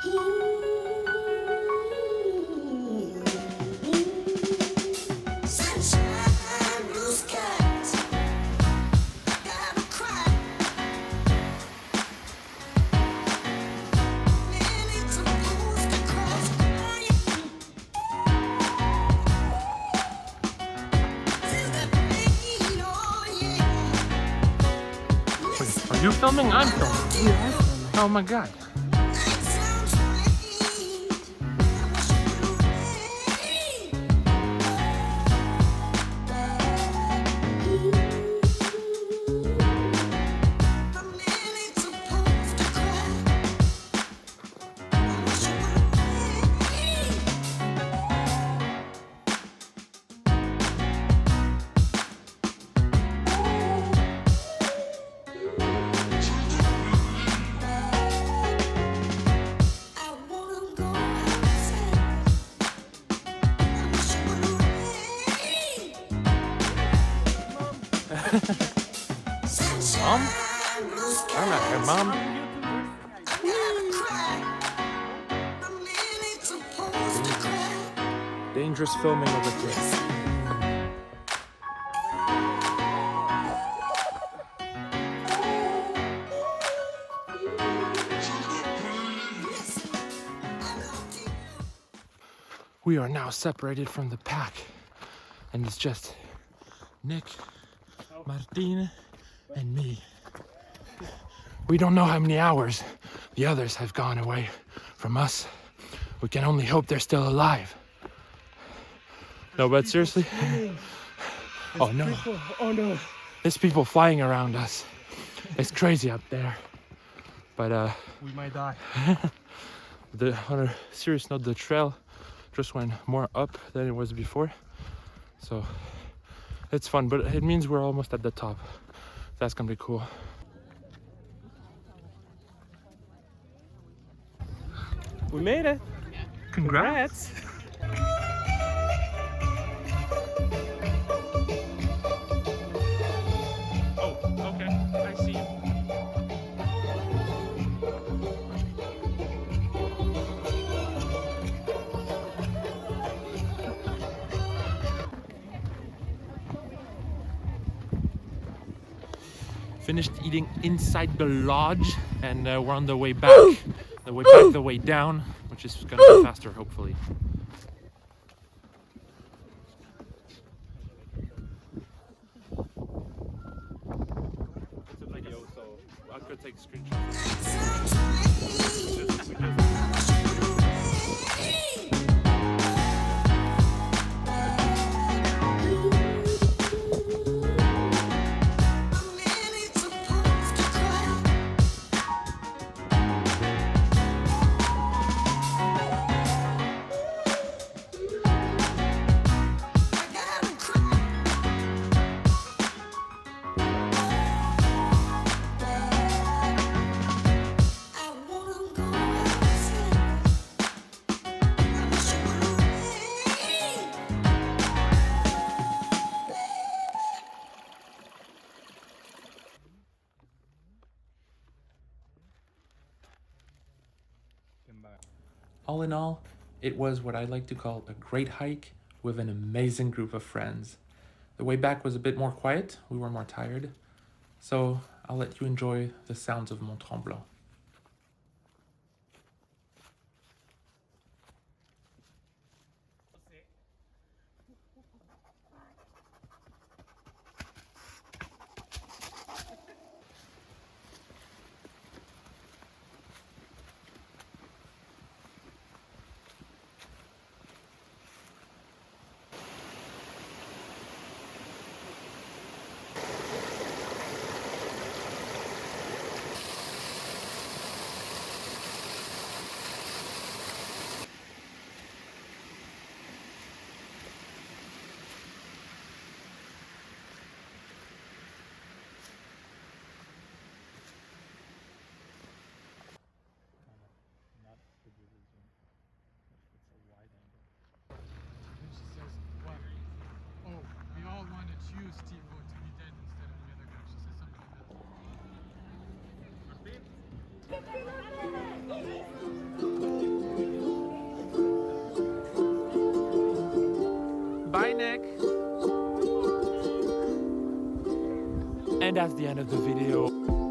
Are you filming? I'm filming. Yeah. Oh my god. Mom? I'm not here, Mom. Dangerous filming over here. We are now separated from the pack, and it's just Nick, Martin, and me. We don't know how many hours the others have gone away from us. We can only hope they're still alive. No, but seriously? Oh no. Oh no. There's people flying around us. It's crazy up there. But We might die. on a serious note, the trail just went more up than it was before. So it's fun, but it means we're almost at the top. That's gonna be cool. We made it. Congrats. Oh, okay. I see you. Finished eating inside the lodge, and we're on the way back. The way back, the way down, which is gonna be faster, hopefully. It's a video, so I could take screenshots. All in all, it was what I like to call a great hike with an amazing group of friends. The way back was a bit more quiet, we were more tired, so I'll let you enjoy the sounds of Mont Tremblant. Bye, Nick. And that's the end of the video.